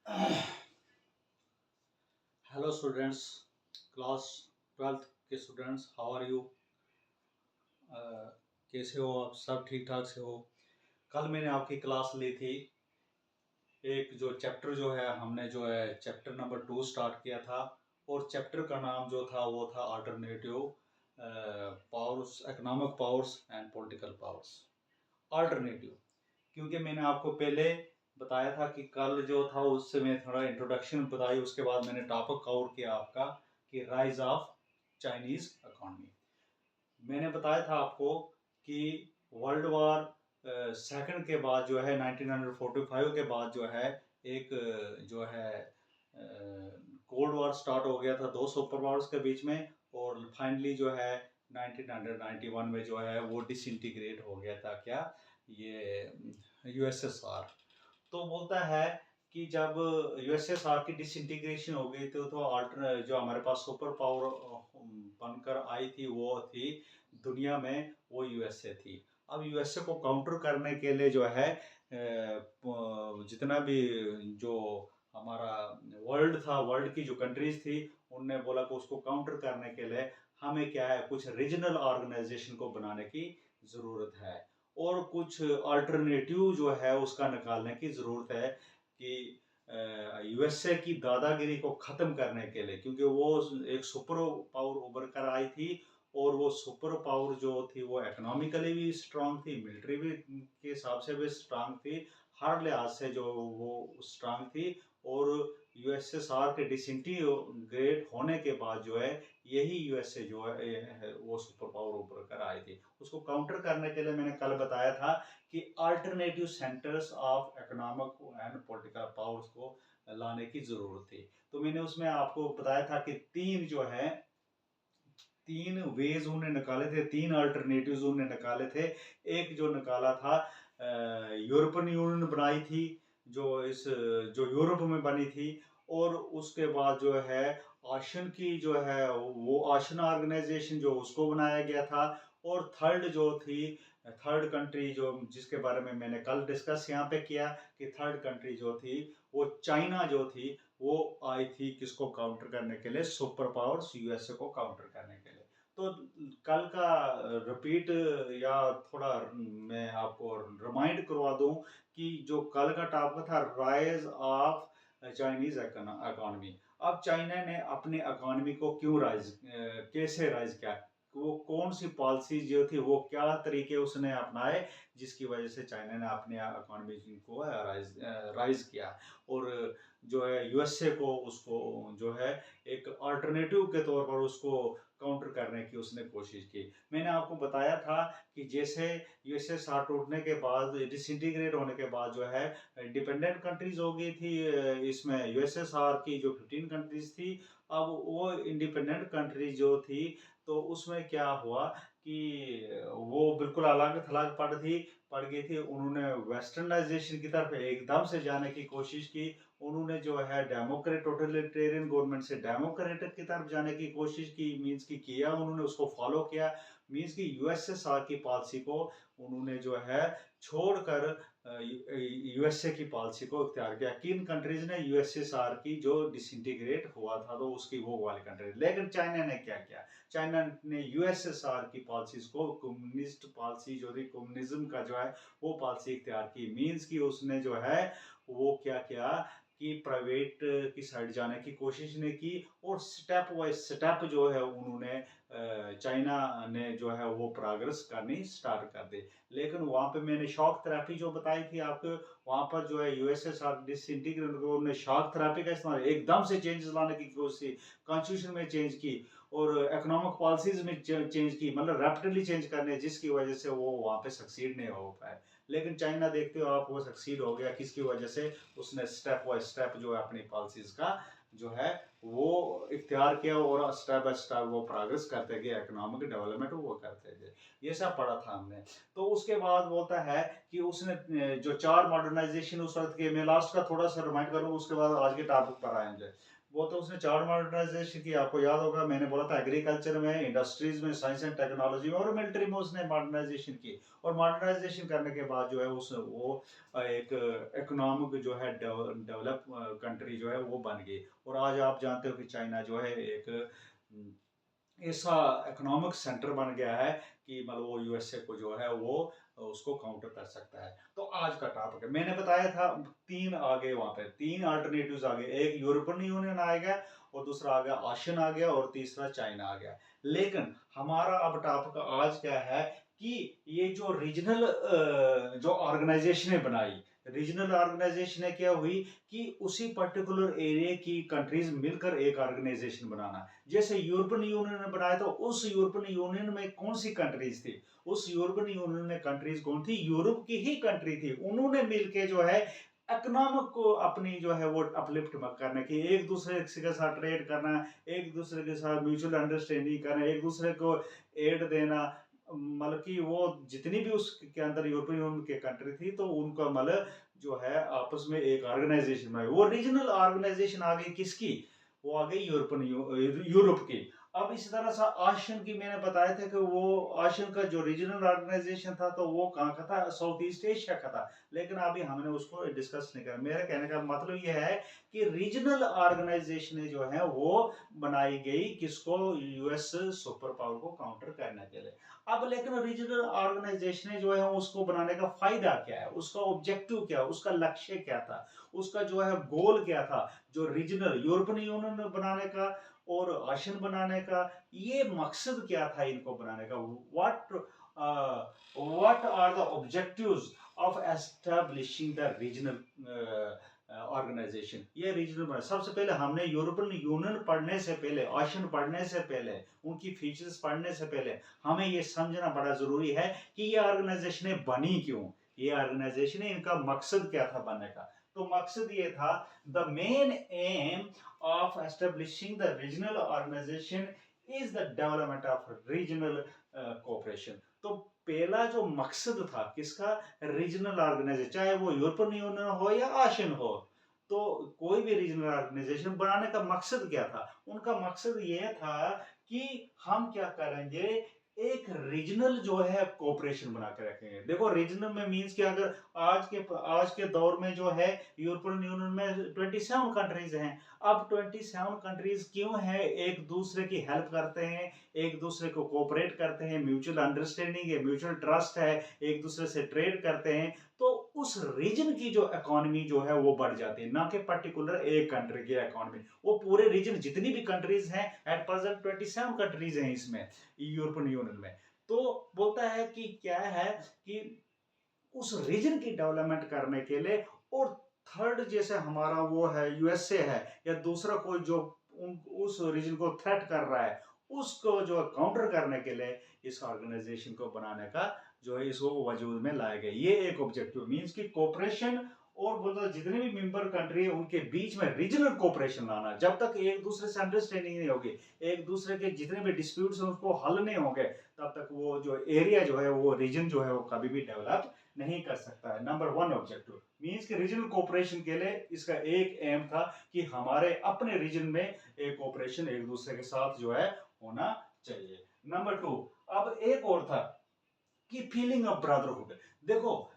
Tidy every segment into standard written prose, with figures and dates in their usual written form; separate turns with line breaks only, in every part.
Hello students, class 12th के students, how are you? कैसे हो आप? सब ठीक ठाक से हो? कल मैंने आपकी क्लास ली थी। एक जो चैप्टर जो है हमने जो है चैप्टर नंबर 2 स्टार्ट किया था, और चैप्टर का नाम जो था वो था alternative powers, economic powers and political powers. Alternative, क्योंकि मैंने आपको पहले बताया था कि कल जो था उससे मैं थोड़ा इंट्रोडक्शन बताई, उसके बाद मैंने टॉपिक कवर किया आपका कि राइज ऑफ चाइनीज इकोनॉमी। मैंने बताया था आपको कि वर्ल्ड वार सेकंड के बाद जो है 1945 के बाद जो है एक जो है कोल्ड वॉर स्टार्ट हो गया था दो सुपर पावर्स के बीच में, और फाइनली जो है 1991 में जो है वो डिसइंटीग्रेट हो गया था। क्या ये यूएसएसआर। तो बोलता है कि जब यूएसएसआर की डिसइंटीग्रेशन हो गई तो अल्टर जो हमारे पास सुपर पावर बनकर आई थी वो थी दुनिया में, वो यूएसए थी। अब यूएसए को काउंटर करने के लिए जो है जितना भी जो हमारा वर्ल्ड था, वर्ल्ड की जो कंट्रीज थी, उनने बोला कि उसको काउंटर करने के लिए हमें क्या है, कुछ रीजनल ऑर्गेनाइजेशन को बनाने की जरूरत है, और कुछ अल्टरनेटिव जो है उसका निकालने की ज़रूरत है कि यूएसए की दादागिरी को ख़त्म करने के लिए, क्योंकि वो एक सुपर पावर उभर कर आई थी, और वो सुपर पावर जो थी वो इकोनॉमिकली भी स्ट्रांग थी, मिलिट्री भी के हिसाब से भी स्ट्रांग थी, हर लिहाज से जो वो स्ट्रांग थी। और यूएसएसआर के डिसइंटीग्रेट होने के बाद जो है यही यूएसए जो है वो सुपर पावर उभर कर आई थी। उसको काउंटर करने के लिए मैंने कल बताया था कि alternative centres of economic and political powers को लाने की जरूरत थी। तो मैंने उसमें आपको बताया था कि तीन वेज उन्होंने निकाले थे, तीन अल्टरनेटिव्स उन्होंने निकाले थे। एक जो निकाला था यूरोपियन यूनियन बनाई थी, जो यूरोप में बनी थी, और उसके बाद जो है आशियन की जो है वो आशियन ऑर्गेनाइजेशन जो उसको बनाया गया था। और थर्ड जो थी, थर्ड कंट्री जो जिसके बारे में मैंने कल डिस्कस यहाँ पे किया कि थर्ड कंट्री जो थी वो चाइना जो थी, वो आई थी किसको काउंटर करने के लिए, सुपर पावर्स यूएसए को काउंटर करने के लिए। तो कल का रिपीट या थोड़ा मैं आपको रिमाइंड करवा दूं कि जो कल का टॉपिक था राइज ऑफ चाइनीज इकोनॉमी। अब चाइना ने अपने इकोनॉमी को क्यों कैसे राइज किया, वो कौन सी पॉलिसी जो थी, वो क्या तरीके उसने अपनाए जिसकी वजह से चाइना ने अपने इकोनॉमी को राइज किया, और जो है यूएसए को उसको जो है एक अल्टरनेटिव के तौर पर उसको काउंटर करने की उसने कोशिश की। मैंने आपको बताया था कि जैसे यूएसएसआर टूटने के बाद, डिसइंटीग्रेट होने के बाद जो है इंडिपेंडेंट कंट्रीज हो गई थी, इसमें यूएसएसआर की जो 15 कंट्रीज थी, अब वो इंडिपेंडेंट कंट्री जो थी, तो उसमें क्या हुआ कि वो बिल्कुल अलग थलग पड़ गई थी। उन्होंने वेस्टर्नाइजेशन की तरफ एकदम से जाने की कोशिश की। उन्होंने जो है डेमोक्रेट टोटलिटेरियन गवर्नमेंट से डेमोक्रेटिक की तरफ जाने की कोशिश की, मीन्स की किया उन्होंने, उसको फॉलो किया। मीन्स की यूएसएसआर की पॉलिसी को उन्होंने जो है छोड़कर यूएसए की पॉलिसी को इख्तियार किया। किन कंट्रीज ने? यूएसएसआर की जो डिसइंटीग्रेट हुआ था तो उसकी वो वाली कंट्री। लेकिन चाइना ने क्या किया? चाइना ने यूएसएसआर की पॉलिसीज को, कम्युनिस्ट पॉलिसी जो थी, कम्युनिज्म का जो है वो पॉलिसी इख्तियार की। मीन्स की उसने जो है वो क्या किया कि प्राइवेट की साइड जाने की कोशिश ने की, और स्टेप बाय स्टेप जो है उन्होंने चाइना ने जो है वो प्रोग्रेस करनी स्टार्ट कर दी। लेकिन वहाँ पे मैंने शॉक थेरेपी जो बताई थी आपको, वहाँ पर जो है यूएसएसआर डिसइंटीग्रेट को उन्होंने शॉक थेरेपी का इस्तेमाल एकदम से चेंजेस लाने की कोशिश, कॉन्स्टिट्यूशन में चेंज की, और इकोनॉमिक पॉलिसीज में चेंज की, मतलब रैपिडली चेंज करने, जिसकी वजह से वो वहाँ पे सक्सीड नहीं हो पाए। लेकिन चाइना देखते हो आप, वो सक्सीड हो गया। किसकी वजह से? उसने स्टेप बाय स्टेप जो है अपनी पॉलिसीज का जो है वो इख्तियार किया, और स्टेप बाय स्टेप वो प्रोग्रेस करते गए, इकोनॉमिक डेवलपमेंट वो करते गए। ये सब पढ़ा था हमने। तो उसके बाद बोलता है कि उसने जो चार मॉडर्नाइजेशन उस वक्त के, मैं लास्ट का थोड़ा सा रिमाइंड करूँ, उसके बाद आज के टॉपिक पर आएंगे। वो तो उसने चार्ट मॉडर्नाइजेशन की, आपको याद होगा मैंने बोला था एग्रीकल्चर में, इंडस्ट्रीज में, साइंस एंड टेक्नोलॉजी में और मिलिट्री में उसने मॉडर्नाइजेशन की। और मॉडर्नाइजेशन करने के बाद जो है उस वो एक इकोनॉमिक जो है डेवलप कंट्री जो है वो बन गई। और आज आप जानते हो कि चाइना जो है एक ऐसा इकोनॉमिक सेंटर बन गया है कि मतलब वो यूएसए को जो है वो उसको काउंटर कर सकता है। तो आज का टॉपिक है, मैंने बताया था तीन आ गए, वहां पे तीन अल्टरनेटिव्स आ गए, एक यूरोपियन यूनियन आ गया और दूसरा आ गया आशियन आ गया और तीसरा चाइना आ गया। लेकिन हमारा अब टॉपिक आज क्या है कि ये जो रीजनल जो ऑर्गेनाइजेशन बनाई, रीजनल ऑर्गेनाइजेशन क्या हुई कि उसी पर्टिकुलर एरिया की कंट्रीज मिलकर एक ऑर्गेनाइजेशन बनाना। जैसे यूरोपियन यूनियन ने बनाया तो उस यूरोपियन यूनियन में कौन सी कंट्रीज थी, उस यूरोपियन यूनियन में कंट्रीज कौन थी, यूरोप की ही कंट्री थी। उन्होंने मिलके जो है इकोनॉमिक को अपनी जो है वो अपलिफ्ट करने की, एक दूसरे के साथ ट्रेड करना, एक दूसरे के साथ म्यूचुअल अंडरस्टैंडिंग करना, एक दूसरे को एड देना। मतलब कि वो जितनी भी उसके अंदर यूरोपियन यूनियन की कंट्री थी तो उनका मतलब जो है आपस में एक ऑर्गेनाइजेशन में, वो रीजनल ऑर्गेनाइजेशन आ गई किसकी, वो आ गई यूरोपियन यूरोप की। अब इसी तरह से आशियन की मैंने बताया था कि वो आशियन का जो रीजनल ऑर्गेनाइजेशन था तो वो कहाँ का था, साउथ ईस्ट एशिया का था। लेकिन अभी हमने उसको डिस्कस नहीं किया। मेरे कहने का मतलब ये है कि रीजनल ऑर्गेनाइजेशन जो है वो बनाई गई किसको, यूएस सुपर पावर को काउंटर करने के लिए। अब लेकिन रीजनल ऑर्गेनाइजेशन जो है उसको बनाने का फायदा क्या है, उसका ऑब्जेक्टिव क्या है, उसका लक्ष्य क्या था, उसका जो है गोल क्या था, जो रीजनल यूरोपियन यूनियन बनाने का और आशियन बनाने का, ये मकसद क्या था इनको बनाने का, what are the objectives of establishing the regional organisation. ये रीजनल, सबसे पहले हमने यूरोपियन यूनियन पढ़ने से पहले, आशियन पढ़ने से पहले, उनकी फीचर्स पढ़ने से पहले हमें ये समझना बड़ा जरूरी है कि ये ऑर्गेनाइजेशन बनी क्यों, ये ऑर्गेनाइजेशन इनका मकसद क्या था बनने का। तो मकसद ये था, the main M of establishing the regional organization is the development of regional cooperation। तो पहला जो मकसद था किसका, रीजनल ऑर्गेनाइजेशन, चाहे वो यूरोपियन यूनियन हो या आशियन हो, तो कोई भी रीजनल ऑर्गेनाइजेशन बनाने का मकसद क्या था, उनका मकसद ये था कि हम क्या करेंगे, एक रीजनल जो है कोऑपरेशन बना के रखेंगे। देखो रीजनल में मींस कि अगर आज के दौर में जो है यूरोपियन यूनियन में 27 कंट्रीज हैं। अब 27 कंट्रीज क्यों है, एक दूसरे की हेल्प करते हैं, एक दूसरे को कोऑपरेट करते हैं, म्यूचुअल अंडरस्टैंडिंग है, म्यूचुअल ट्रस्ट है, एक दूसरे से ट्रेड करते हैं। तो उस रीजन की जो इकोनॉमी जो है वो बढ़ जाती है, ना कि पर्टिकुलर एक कंट्री की इकोनॉमी। वो पूरे रीजन जितनी भी कंट्रीज हैं, एट प्रेजेंट 27 कंट्रीज हैं इसमें यूरोपियन यूनियन में। तो बोलता है कि क्या है कि उस रीजन की डेवलपमेंट करने के लिए, और थर्ड जैसे हमारा वो है यूएसए है या दूसरा कोई जो उस रीजन को थ्रेट कर रहा है, उसको जो काउंटर करने के लिए इस ऑर्गेनाइजेशन को बनाने का जो है इसको वजूद में लाया गया। ये एक ऑब्जेक्टिव मींस की कोऑपरेशन, और बोलता जितने भी मेंबर कंट्री है उनके बीच में रीजनल कोऑपरेशन लाना। जब तक एक दूसरे से अंडरस्टैंडिंग नहीं होगी, एक दूसरे के जितने भी डिस्प्यूट्स हैं उसको हल नहीं होंगे, तब तक वो जो एरिया जो है वो रीजन जो है वो कभी भी डेवलप नहीं कर सकता है। नंबर वन ऑब्जेक्टिव मींस कि रीजनल कोऑपरेशन के लिए इसका एक एम था कि हमारे अपने रीजन में एक कोऑपरेशन एक दूसरे के साथ जो है होना चाहिए। नंबर टू, अब एक और था कि फीलिंग ऑफ ब्रदरहुड। देखो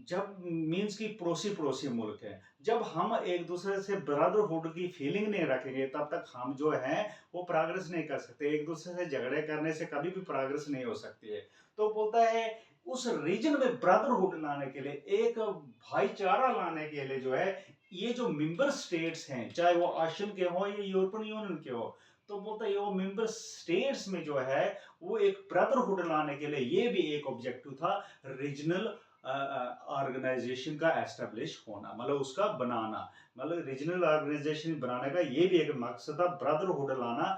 जब मींस की पड़ोसी पड़ोसी मुल्क है, जब हम एक दूसरे से ब्रदरहुड की फीलिंग नहीं रखेंगे तब तक हम जो है वो प्रोग्रेस नहीं कर सकते, एक दूसरे से झगड़े करने से कभी भी प्रोग्रेस नहीं हो सकती है। तो बोलता है उस रीजन में ब्रदरहुड लाने के लिए, एक भाईचारा लाने के लिए जो है, ये जो मेंबर स्टेट्स हैं चाहे वो आशियन के हो या यूरोपियन यूनियन के हो, तो बोलता है वो मेंबर स्टेट्स में जो है वो एक ब्रदरहुड लाने के लिए ये भी एक ऑब्जेक्टिव था, रीजनल ऑर्गेनाइजेशन का एस्टेब्लिश होना, मतलब उसका बनाना, मतलब रीजनल ऑर्गेनाइजेशन बनाने का ये भी एक मकसद था, ब्रदरहुड लाना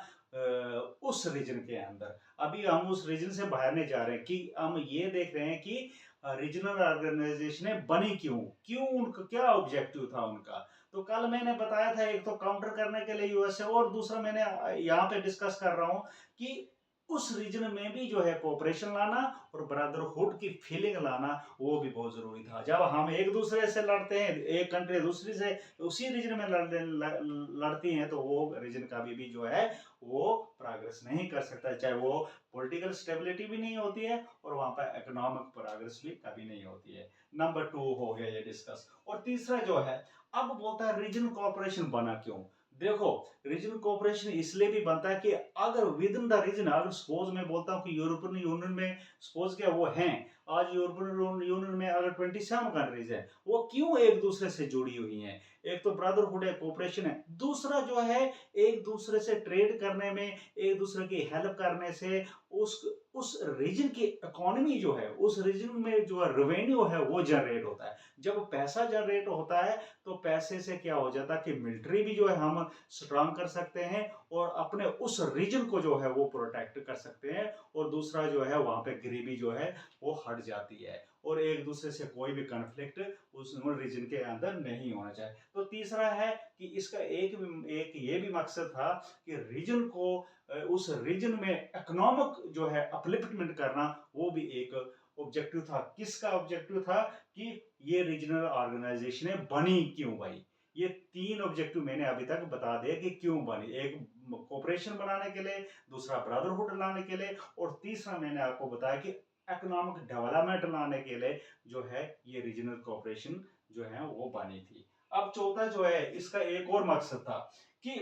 उस रीजन के अंदर। अभी हम उस रीजन से बाहर नहीं जा रहे हैं, कि हम ये देख रहे हैं कि रीजनल ऑर्गेनाइजेशन बनी क्यों, क्यों उनका क्या ऑब्जेक्टिव था उनका। तो कल मैंने बताया था एक तो काउंटर करने के लिए यूएसए, और दूसरा मैंने यहाँ पे डिस्कस कर रहा हूँ कि उस रीजन में भी जो है कोऑपरेशन लाना और ब्रदरहुड की फीलिंग लाना वो भी बहुत जरूरी था। जब हम एक दूसरे से लड़ते हैं, एक कंट्री दूसरी से उसी रीजन में लड़ती हैं, तो वो रीजन का भी जो है वो प्रोग्रेस नहीं कर सकता, चाहे वो पॉलिटिकल स्टेबिलिटी भी नहीं होती है और वहां पर इकोनॉमिक प्रोग्रेस भी कभी नहीं होती है। नंबर 2 हो गया ये डिस्कस। और तीसरा जो है, अब बोलता है रीजन कोऑपरेशन बना क्यों। देखो, रीजनल कोऑपरेशन इसलिए भी बनता है कि अगर विद इन द रीजन, अगर सपोज मैं बोलता हूँ कि यूरोपियन यूनियन में सपोज क्या वो हैं, आज यूरोपियन यूनियन में अगर 27 कंट्रीज है, वो क्यों एक दूसरे से जुड़ी हुई हैं। एक तो ब्रदरहुड है, कोऑपरेशन है, दूसरा जो है एक दूसरे से ट्रेड करने में, एक दूसरे की हेल्प करने से उस रीजन की इकोनॉमी जो है, उस रीजन में जो रेवेन्यू है वो जनरेट होता है। जब पैसा जनरेट होता है तो पैसे से क्या हो जाता है कि मिलिट्री भी जो है हम स्ट्रांग कर सकते हैं और अपने उस रीजन को जो है वो प्रोटेक्ट कर सकते हैं। और दूसरा जो है वहां पे गरीबी जो है वो हट जाती है और एक दूसरे से कोई भी कन्फ्लिक्ट उस रीजन के अंदर नहीं होना चाहिए। तो तीसरा है कि इसका एक ये भी मकसद था कि रीजन को, उस रीजन में इकोनॉमिक जो है अपलिफ्टमेंट करना, वो भी एक ऑब्जेक्टिव था। किसका ऑब्जेक्टिव था कि ये रीजनल ऑर्गेनाइजेशन बनी क्यों भाई। ये 3 ऑब्जेक्टिव मैंने अभी तक बता दिए कि क्यों बनी। एक कोऑपरेशन बनाने के लिए, दूसरा ब्रदरहुड लाने के लिए और तीसरा मैंने आपको बताया कि इकोनॉमिक डेवलपमेंट लाने के लिए जो है ये रीजनल कोऑपरेशन जो है वो बनी थी। अब चौथा जो है इसका एक और मकसद था कि,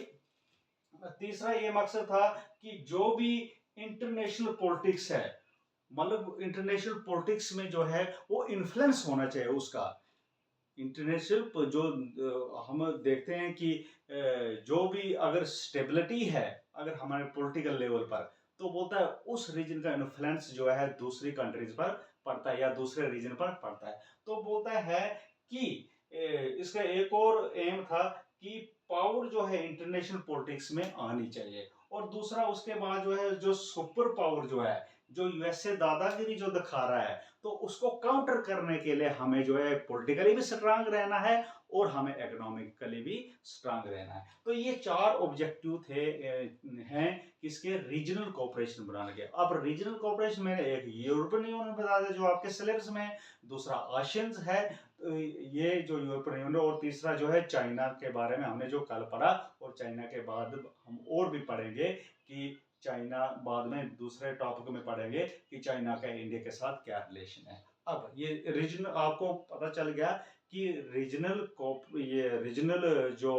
तीसरा ये मकसद था कि जो भी इंटरनेशनल पॉलिटिक्स है, मतलब इंटरनेशनल पॉलिटिक्स में जो है वो इन्फ्लुएंस होना चाहिए उसका। इंटरनेशनल जो हम देखते हैं कि जो भी अगर स्टेबिलिटी है अगर हमारे पॉलिटिकल लेवल पर, तो बोलता है उस रीजन का इन्फ्लुएंस जो है दूसरी कंट्रीज पर पड़ता है या दूसरे रीजन पर पड़ता है। तो बोलता है कि इसका एक और एम था कि पावर जो है इंटरनेशनल पॉलिटिक्स में आनी चाहिए। और दूसरा उसके बाद जो है जो सुपर पावर जो है, जो यूएसए दादागिरी जो दिखा रहा है, तो उसको काउंटर करने के लिए हमें जो है पॉलिटिकली भी स्ट्रांग रहना है और हमें इकोनॉमिकली भी स्ट्रांग रहना है। तो ये 4 ऑब्जेक्टिव थे हैं किसके, रीजनल कोऑपरेशन बनाने के। अब रीजनल कोऑपरेशन मैंने एक यूरोपियन यूनियन बता दिया जो आपके सिलेबस में है, दूसरा आशियंस है, ये जो यूरोपियन यूनियन, और तीसरा जो है चाइना के बारे में हमने जो कल पढ़ा, और चाइना के बाद हम और भी पढ़ेंगे कि चाइना, बाद में दूसरे टॉपिक में पढ़ेंगे कि चाइना का इंडिया के साथ क्या रिलेशन है। अब ये रीजनल आपको पता चल गया कि ये रीजनल जो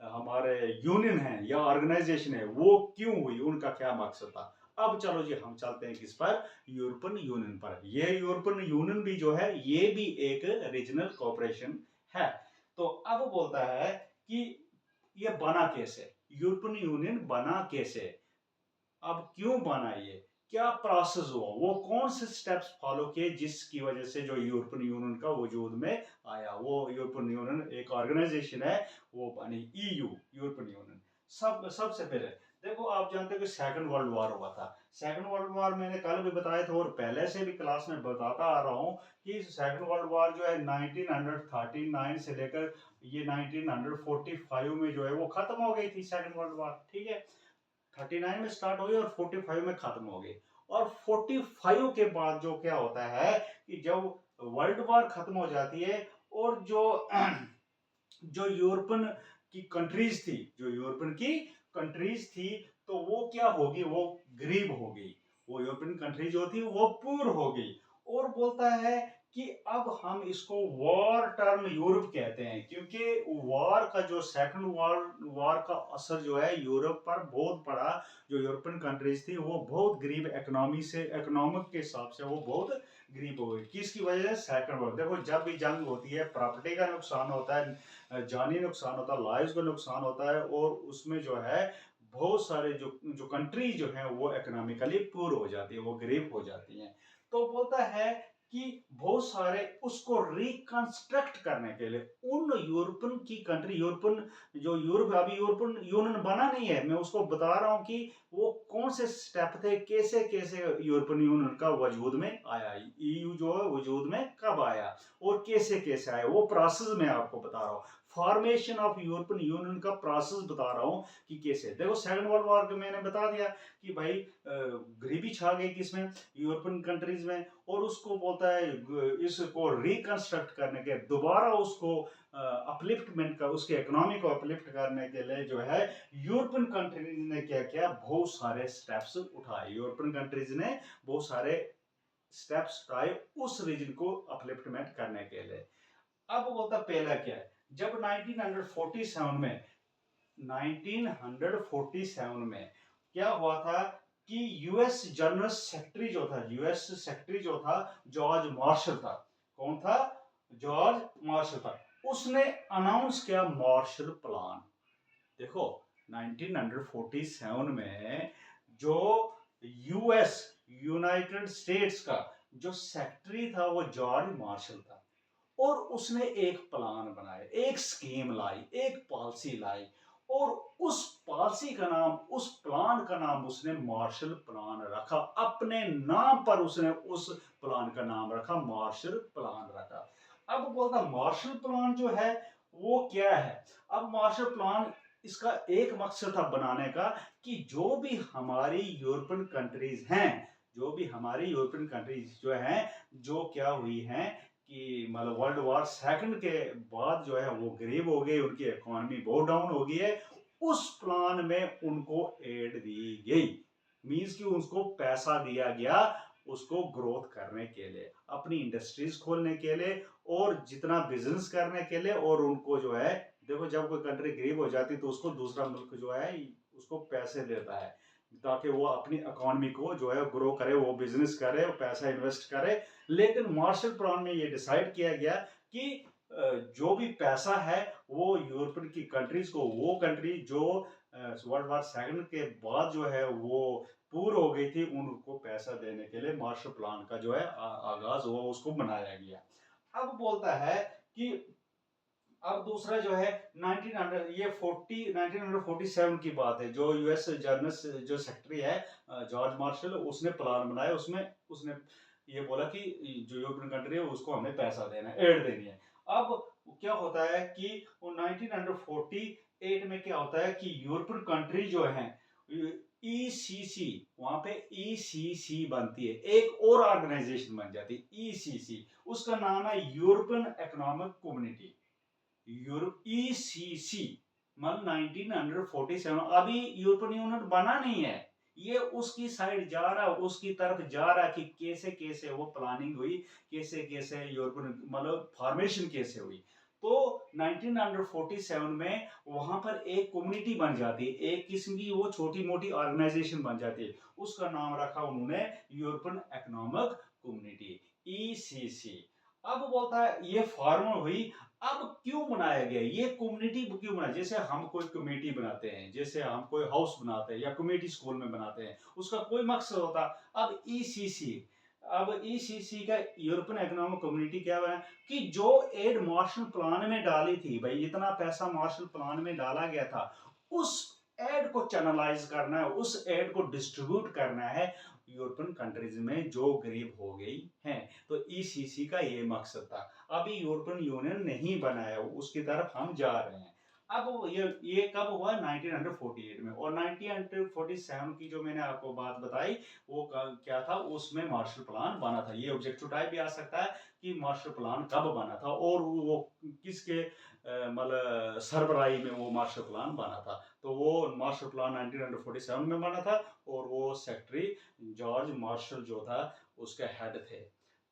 हमारे यूनियन है या ऑर्गेनाइजेशन है वो क्यों हुई, उनका क्या मकसद था। अब चलो जी हम चलते हैं किस पर, यूरोपियन यूनियन पर। ये यूरोपियन यूनियन भी जो है ये भी एक रीजनल कोऑपरेशन है। तो अब बोलता है कि ये बना कैसे, यूरोपियन यूनियन बना कैसे, अब क्यों बना, ये क्या प्रोसेस हुआ, वो कौन से स्टेप्स फॉलो किए जिसकी वजह से जो यूरोपियन यूनियन का वजूद में आया। वो यूरोपियन यूनियन एक ऑर्गेनाइजेशन है, वो बनी ईयू, यूरोपियन यूनियन। सबसे पहले देखो, आप जानते हो कि सेकंड वर्ल्ड वॉर हुआ था। सेकंड वर्ल्ड वॉर मैंने कल भी बताया था और पहले से भी क्लास में बताता आ रहा हूँ कि सेकंड वर्ल्ड वॉर जो है 1939 से लेकर ये 1945 में जो है वो खत्म हो गई थी सेकंड वर्ल्ड वॉर। ठीक है, 39 में स्टार्ट हुई और 45 में खत्म हो गई। और 45 के बाद जो क्या होता है कि जब वर्ल्ड वॉर खत्म हो जाती है और जो जो यूरोपियन की कंट्रीज थी, जो यूरोपियन की कंट्रीज थी, तो वो क्या होगी, वो गरीब होगी। वो यूरोपियन कंट्री जो थी वो पुअर होगी। और बोलता है कि अब हम इसको वॉर टर्म यूरोप कहते हैं, क्योंकि वॉर का जो सेकंड वॉर का असर जो है यूरोप पर बहुत पड़ा। जो यूरोपियन कंट्रीज थी वो बहुत गरीब, इकोनॉमिक के हिसाब से वो बहुत गरीब हो गई। किसकी वजह से, सेकंड वॉर। देखो, जब भी जंग होती है प्रॉपर्टी का नुकसान होता है, जानी नुकसान होता है, लाइव्स का नुकसान होता है, और उसमें जो है बहुत सारे जो जो कंट्री जो है वो इकोनॉमिकली पुअर हो जाती है, वो गरीब हो जाती हैं। तो बोलता है कि बहुत सारे उसको रिकंस्ट्रक्ट करने के लिए उन यूरोपियन की कंट्री, यूरोपियन जो यूरोप, अभी यूरोपियन यूनियन बना नहीं है, मैं उसको बता रहा हूं कि वो कौन से स्टेप थे, कैसे कैसे यूरोपियन यूनियन का वजूद में आया। ईयू जो है वजूद में कब आया और कैसे कैसे आया, वो प्रोसेस मैं आपको बता रहा हूँ। फॉर्मेशन ऑफ यूरोपियन यूनियन का प्रोसेस बता रहा हूँ कि कैसे। देखो सेकंड वर्ल्ड वॉर के मैंने बता दिया कि भाई गरीबी छा गई किसमें, यूरोपियन कंट्रीज में, और उसको बोलता है इसको रिकंस्ट्रक्ट करने के, दोबारा उसको अपलिफ्टमेंट का, उसके इकोनॉमी को अपलिफ्ट करने के लिए जो है यूरोपियन कंट्रीज ने क्या किया, बहुत सारे स्टेप्स उठाए। यूरोपियन कंट्रीज ने बहुत सारे स्टेप्स उठाए उस रीजन को अपलिफ्टमेंट करने के लिए। अब बोलता पहला क्या है, जब 1947 में क्या हुआ था कि यूएस जनरल सेक्रेटरी जो था, यूएस सेक्रेटरी जो था जॉर्ज मार्शल था। कौन था? जॉर्ज मार्शल था। उसने अनाउंस किया मार्शल प्लान। देखो 1947 में जो यूएस यूनाइटेड स्टेट्स का जो सेक्रेटरी था वो जॉर्ज मार्शल था, और उसने एक प्लान बनाया, एक स्कीम लाई, एक पॉलिसी लाई, और उस पॉलिसी का नाम, उस प्लान का नाम उसने मार्शल प्लान रखा। अपने नाम पर उसने उस प्लान का नाम रखा, मार्शल प्लान रखा। अब बोलता मार्शल प्लान जो है वो क्या है? अब मार्शल प्लान, इसका एक मकसद था बनाने का कि जो भी हमारी यूरोपियन कंट्रीज हैं, जो भी हमारी यूरोपियन कंट्रीज जो हैं, जो क्या हुई हैं कि मतलब वर्ल्ड वॉर सेकंड के बाद जो है वो गरीब हो गए, उनकी इकोनॉमी बहुत डाउन हो गई है, उस प्लान में उनको एड दी गई। मींस कि उसको पैसा दिया गया उसको ग्रोथ करने के लिए, अपनी इंडस्ट्रीज खोलने के लिए, और जितना बिजनेस करने के लिए। और उनको जो है, देखो जब कोई कंट्री गरीब हो जाती है तो उसको दूसरा मुल्क जो है उसको पैसे देता है ताकि वो अपनी इकोनॉमी को जो है ग्रो करे, वो बिजनेस करे, वो पैसा इन्वेस्ट करे। लेकिन मार्शल प्लान में ये डिसाइड किया गया कि जो भी पैसा है वो यूरोपियन की कंट्रीज को, वो कंट्री जो वर्ल्ड वॉर सेकंड के बाद जो है वो पूर हो गई थी, उनको पैसा देने के लिए मार्शल प्लान का जो है आगाज हुआ, उसको बनाया गया। अब बोलता है कि अब दूसरा जो है 1947 की बात है, जो यूएस जर्नल जो सेक्रेटरी है जॉर्ज मार्शल, उसने प्लान बनाया। उसमें उसने ये बोला कि जो यूरोपियन कंट्री है उसको हमें पैसा देना है, एड देनी है। अब क्या होता है कि 1948 में क्या होता है कि यूरोपियन कंट्री जो है ईसीसी, वहां पे ईसीसी बनती है, एक और ऑर्गेनाइजेशन बन जाती है ईसीसी, उसका नाम है European economic community, Europe ECC. मतलब 1947 अभी यूरोपियन यूनियन बना नहीं है, ये उसकी साइड जा रहा, उसकी तरफ जा रहा कि कैसे कैसे वो प्लानिंग हुई, कैसे कैसे यूरोपियन मतलब फॉर्मेशन कैसे हुई। तो 1947 में वहां पर एक कम्युनिटी बन जाती है, एक किस्म की वो छोटी मोटी ऑर्गेनाइजेशन बन जाती है, उसका नाम रखा उन्होंने यूरोपियन इकोनॉमिक कम्युनिटी, ईसीसी। अब बोलता है ये फॉर्म हुई। अब क्यों बनाया गया ये कम्युनिटी, क्यों बनाया? जैसे हम कोई कमेटी बनाते हैं, जैसे हम कोई हाउस बनाते हैं या कमेटी स्कूल में बनाते हैं, उसका कोई मकसद होता। अब ईसीसी, अब ईसीसी का यूरोपियन इकोनॉमिक कम्युनिटी क्या बना कि जो एड मार्शल प्लान में डाली थी, भाई इतना पैसा मार्शल प्लान में डाला गया था, उस एड को चैनलाइज करना है, उस एड को डिस्ट्रीब्यूट करना है यूरोपियन कंट्रीज में जो गरीब हो गई हैं। तो ईसीसी का ये मकसद था। अभी यूरोपियन यूनियन नहीं बनाया, उसकी तरफ हम जा रहे हैं। अब ये कब हुआ? 1948 में। और 1947 की जो मैंने आपको बात बताई वो क्या था, उसमें मार्शल प्लान बना था। ये ऑब्जेक्टिव टाइप भी आ सकता है कि मार्शल प्लान कब बना था और वो किसके मतलब सरबराही में वो मार्शल प्लान बना था। तो वो मार्शल प्लान 1947 में बना था, और वो सेक्रेटरी जॉर्ज मार्शल जो था उसके हेड थे।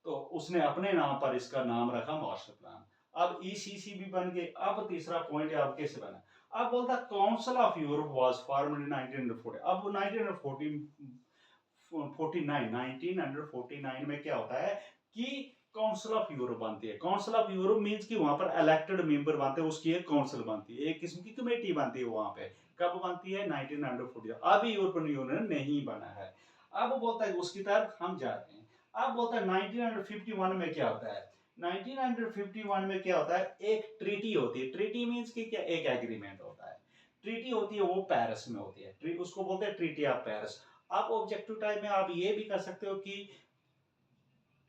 तो उसने अपने नाम पर इसका नाम रखा मार्शल प्लान। अब ईसीसी भी बन गए। अब तीसरा पॉइंट है, अब कैसे बना? अब बोलता council of Europe was formed in 1940। अब 1949 में क्या होता है कि काउंसिल ऑफ यूरोप बनती है। काउंसिल ऑफ यूरोप मींस कि वहां पर इलेक्टेड मेंबर बनते हैं, उसकी एक काउंसिल बनती है, एक किस्म की कमेटी बनती है वहां पे। कब बनती है? 1940। अभी यूरोपियन यूनियन नहीं बना है। अब बोलता है उसकी तरफ हम जा रहे हैं। अब बोलता है 1951 में क्या होता है? 1951 में क्या होता है? एक ट्रीटी होती है। ट्रीटी मींस कि क्या? एक एग्रीमेंट होता है। ट्रीटी होती है वो पेरिस में होती है, उसको बोलते हैं ट्रीटी ऑफ पेरिस। आप ऑब्जेक्टिव टाइप में आप ये भी कर सकते हो कि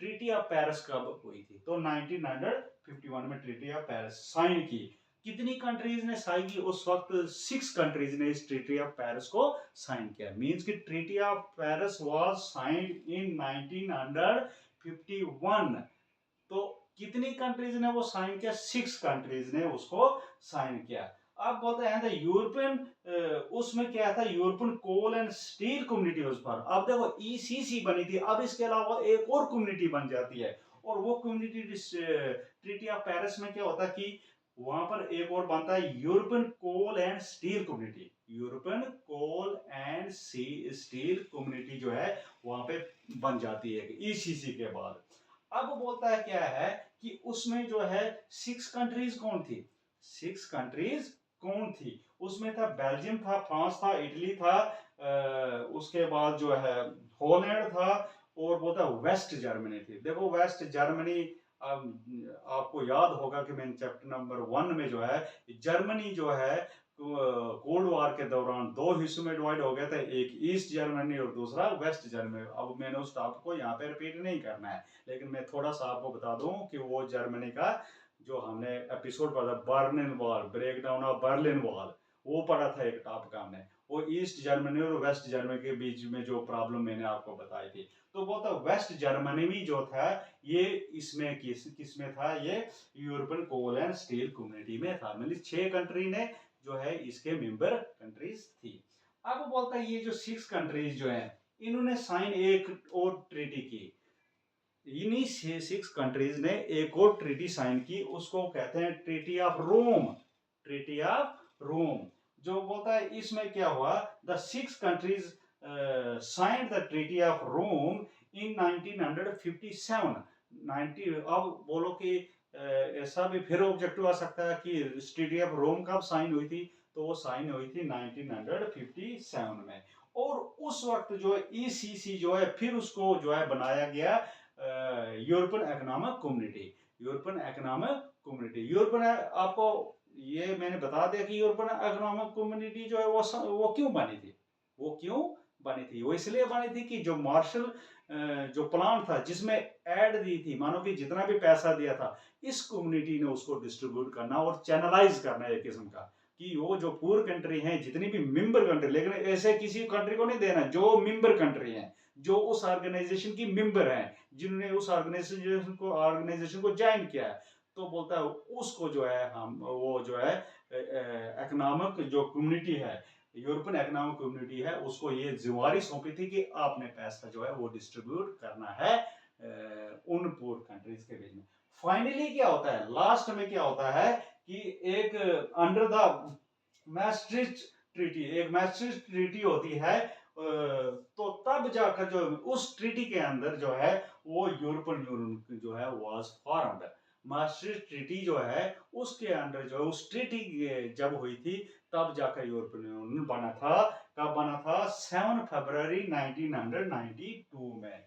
ट्रीटी ऑफ पेरिस कब हुई थी? तो 1951 में ट्रीटी ऑफ पेरिस साइन की। कितनी कंट्रीज ने साइन की उस वक्त? 6 कंट्रीज ने इस ट्रीटी ऑफ पेरिस को साइन किया। मींस कि treaty of Paris was signed in 1951। तो कितनी कंट्रीज ने वो साइन किया? 6 कंट्रीज ने उसको साइन किया। अब बोलते हैं द यूरोपियन, उसमें क्या था? European coal and steel community उस पर। अब देखो ईसीसी बनी थी, अब इसके अलावा एक और कम्युनिटी बन जाती है, और वो कम्युनिटी ट्रीटी ऑफ पेरिस में क्या होता है कि वहां पर एक और बनता है European coal and steel community. European coal and steel community जो है वहां पे बन जाती है ईसीसी के बाद। अब बोलता है क्या है कि उसमें जो है 6 कंट्रीज कौन थी? 6 कंट्रीज कौन थी? उसमें था बेल्जियम था, फ्रांस था, इटली था, उसके बाद जो है हॉलैंड था, और बोलता है वेस्ट जर्मनी थी। देखो वेस्ट जर्मनी, आपको याद होगा कि मैंने चैप्टर नंबर 1 में जो है जर्मनी जो है कोल्ड वार के दौरान 2 हिस्सों में डिवाइड हो गया था, एक ईस्ट जर्मनी और दूसरा वेस्ट जर्मनी। अब मैंने उस टॉपिक को यहाँ पे रिपीट नहीं करना है, लेकिन मैं थोड़ा सा आपको बता दूं कि वो जर्मनी का जो हमने एपिसोड पढ़ा था, Berlin Wall, break down of Berlin Wall, वो पढ़ा था एक टॉपिक हमने। वो ईस्ट जर्मनी और वेस्ट जर्मनी के बीच में जो प्रॉब्लम मैंने आपको बताई थी। तो वो था वेस्ट जर्मनी में जो था ये इसमें किसमें था? ये European coal and steel community में था। मतलब 6 कंट्री ने जो है इसके मेंबर कंट्रीज थी। अब बोलता है ये जो 6 कंट्रीज जो है इन्होंने साइन एक और ट्रीटी की। इन्हीं 6 कंट्रीज ने एक और ट्रीटी साइन की, उसको कहते हैं treaty of Rome. Treaty of Rome जो बोलता है इसमें क्या हुआ? The 6 countries signed the treaty of Rome in 1957। 90, अब बोलो कि ऐसा भी फिर ऑब्जेक्टिव आ सकता है कि ट्रीटी ऑफ रोम कब साइन हुई थी? तो वो साइन हुई थी 1957 में। और उस वक्त जो है ईसीसी जो है फिर उसको जो है बनाया गया European economic community. European economic community, European, आपको ये मैंने बता दिया कि यूरोपियन इकोनॉमिक कम्युनिटी जो है वो क्यों बनी थी? वो क्यों बनी थी? वो इसलिए बनी थी कि जो मार्शल जो प्लान था जिसमें ऐड दी थी, मानो कि जितना भी पैसा दिया था इस कम्युनिटी ने उसको डिस्ट्रीब्यूट करना और चैनलाइज करना एक किस्म का, कि वो जो पूर कंट्री हैं जितनी भी मेंबर कंट्री, लेकिन ऐसे किसी कंट्री को नहीं देना जो मेंबर कंट्री हैं, जो उस ऑर्गेनाइजेशन की मेंबर हैं, जिन्होंने उस ऑर्गेनाइजेशन को ज्वाइन किया है। तो बोलता है उसको जो है हम वो जो है इकोनॉमिक जो कम्युनिटी है, यूरोपियन इकोनॉमिक कम्युनिटी है, उसको ये जिम्मेवारी सौंपी थी कि आपने पैसा जो है वो डिस्ट्रीब्यूट करना है उन पूर कंट्रीज के बीच में। फाइनली क्या होता है? लास्ट में क्या होता है कि एक अंडर द मैस्ट्रिक्ट ट्रीटी, एक मैस्ट्रिक्ट ट्रीटी होती है, तो तब जाकर जो उस ट्रीटी के अंदर जो है वो यूरोपियन यूनियन जो है वाज फॉर्म्ड। मैस्ट्रिक्ट ट्रीटी जो है उसके अंदर जो उस ट्रीटी जब हुई थी तब जाकर यूरोपियन यूनियन बना था। कब बना था? 7 फरवरी 1992 में।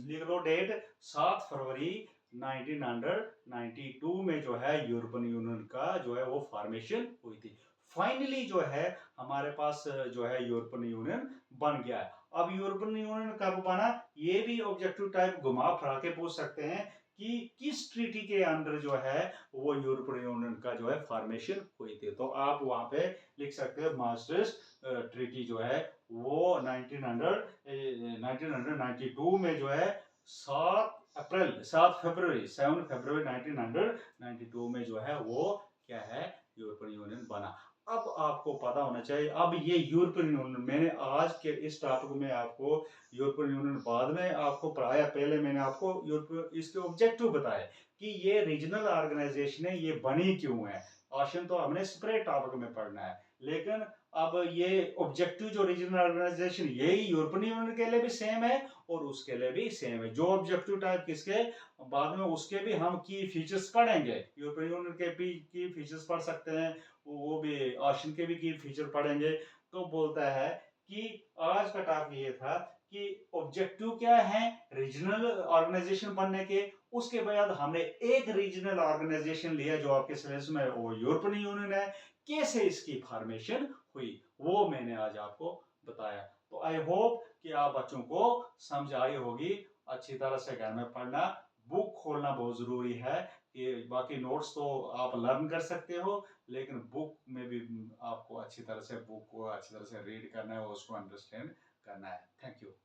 लिख लो डेट, 7 फरवरी 1992 में जो है यूरोपियन यूनियन का जो है वो फॉर्मेशन हुई थी। फाइनली जो है हमारे पास जो है यूरोपियन यूनियन बन गया है। अब यूरोपियन यूनियन कब बना? ये भी ऑब्जेक्टिव टाइप घुमा फिरा के पूछ सकते हैं कि किस ट्रीटी के अंदर जो है वो यूरोपियन यूनियन का जो है फॉर्मेशन हुई थी। तो आप वहां पे लिख सकते हो मास्ट्रिक्ट ट्रीटी जो है वो 1992 में जो है 7 फरवरी 1992 में जो है वो क्या है यूरोपियन यूनियन बना। अब आपको पता होना चाहिए, अब ये यूरोपियन यूनियन, मैंने आज के इस टॉपिक में आपको यूरोपियन यूनियन बाद में आपको पढ़ाया, पहले मैंने आपको यूरोपियन इसके ऑब्जेक्टिव बताए कि ये रीजनल ऑर्गेनाइजेशन है, ये बनी क्यों है। क्वेश्चन तो हमने सेपरेट टॉपिक में पढ़ना है, लेकिन अब ये ऑब्जेक्टिव जो रीजनल ऑर्गेनाइजेशन यही यूरोपियन यूनियन के लिए भी सेम है और उसके लिए भी सेम है। जो ऑब्जेक्टिव टाइप किसके बाद में उसके भी हम की फीचर्स पढ़ेंगे, यूरोपियन यूनियन के भी की फीचर्स पढ़ सकते हैं, वो भी आशियन के भी की फीचर पढ़ेंगे। तो बोलता है कि आज का टॉपिक ये था कि ऑब्जेक्टिव क्या है रीजनल ऑर्गेनाइजेशन बनने के। उसके बाद हमने एक रीजनल ऑर्गेनाइजेशन लिया जो आपके सिलेबस में वो यूरोपियन यूनियन है, कैसे इसकी फॉर्मेशन हुई वो मैंने आज आपको बताया। तो आई होप कि आप बच्चों को समझ आई होगी अच्छी तरह से घर में पढ़ना, बुक खोलना बहुत ज़रूरी है। ये बाकी नोट्स तो आप लर्न कर सकते हो, लेकिन बुक में भी आपको अच्छी तरह से बुक को अच्छी तरह से रीड करना है और उसको अंडरस्टैंड करना है। Thank you.